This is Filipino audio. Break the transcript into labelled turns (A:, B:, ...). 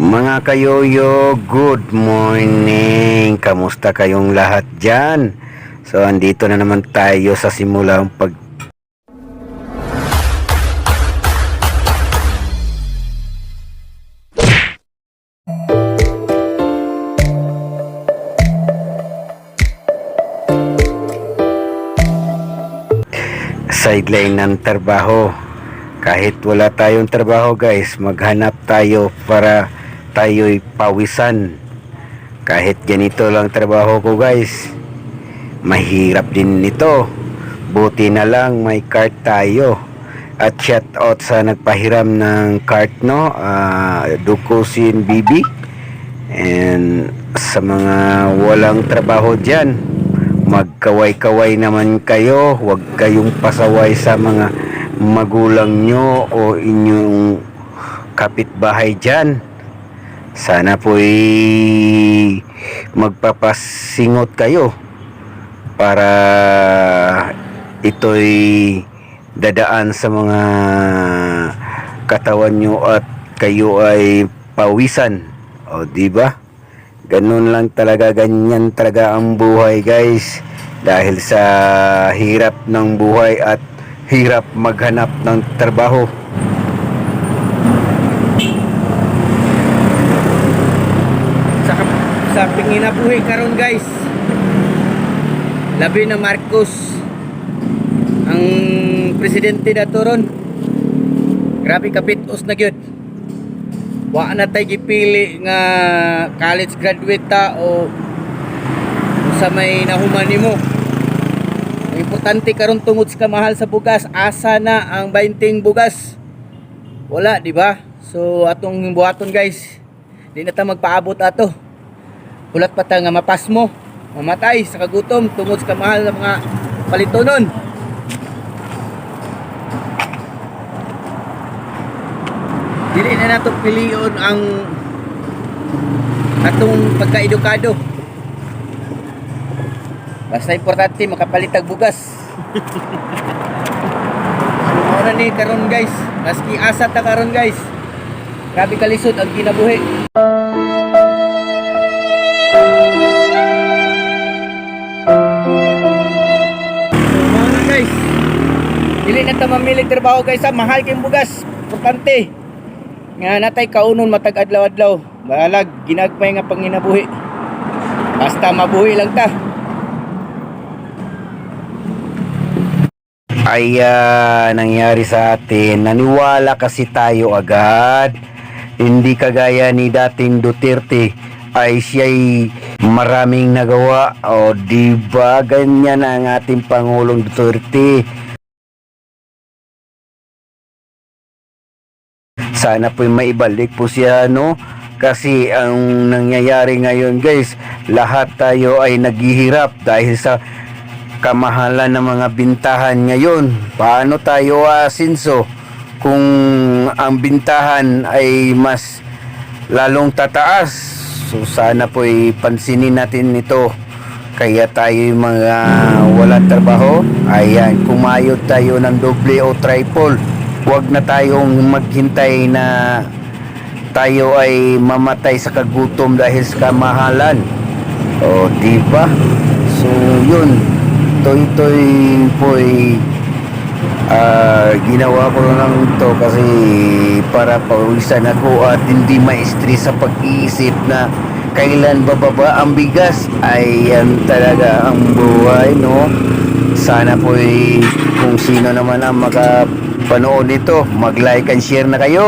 A: Mga kayoyo, good morning. Kamusta kayong lahat dyan? So, andito na naman tayo sa simulang sideline ng trabaho. Kahit wala tayong trabaho guys, maghanap tayo para tayo'y pawisan. Kahit ganito lang trabaho ko guys, mahirap din nito. Buti na lang may cart tayo. At shout out sa nagpahiram ng cart, no, Dukusin BB. And sa mga walang trabaho dyan, magkaway-kaway naman kayo. Huwag kayong pasaway sa mga magulang nyo o inyong kapitbahay dyan. Sana po'y magpapasingot kayo para ito'y dadaan sa mga katawan nyo at kayo ay pawisan. O diba? Ganun lang talaga, ganyan talaga ang buhay guys. Dahil sa hirap ng buhay at hirap maghanap ng trabaho.
B: Sa panginabuhi karon guys, labi na Marcos ang presidente na turon. Grabe kapitos na gyud. Wa na tay gipili nga college graduate ta o sa may nahuman nimo. Ang importante karon tungod sa kamahal sa bugas, asa na ang 20 bugas? Wala, di ba? So atong buhaton guys, di na ta magpaabot ato. Ulat pa ta nga mapas mo, mamatay sa kagutom tungod sa kamahal ng mga palitonon. Dili na nato piliyon ang atong pagkaedukado. Basta importante makapalitag bugas. So ora ni karon guys, maski asa ta karon guys, grabe kalisod ang kinabuhi. Guys, dili na ta mamili trabaho guys, mahal kayong bugas. Importante nga natay kaunon matag adlaw-adlaw. Balag ginagmay nga panginabuhi. Basta mabuhi lang ta.
A: Ay nangyari sa atin, naniwala kasi tayo agad. Hindi kagaya ni dating Duterte ay siya'y maraming nagawa. O diba ganyan ang ating Pangulong Duterte. Sana po'y maibalik po siya, no? Kasi ang nangyayari ngayon guys, lahat tayo ay naghihirap dahil sa kamahalan ng mga bintahan ngayon. Paano tayo asinso kung ang bintahan ay mas lalong tataas? So sana po'y pansinin natin ito. Kaya tayo mga walang trabaho, ayan, kumayod tayo ng doble o triple. Huwag na tayong maghintay na tayo ay mamatay sa kagutom dahil sa kamahalan. O diba? So yun, toy po'y ginawa ko lang ito kasi para pawisan ako at hindi ma-stress sa pag-iisip na kailan bababa ang bigas. Ayan talaga ang buhay, no? Sana po'y kung sino naman ang makapanood nito, mag-like and share na kayo.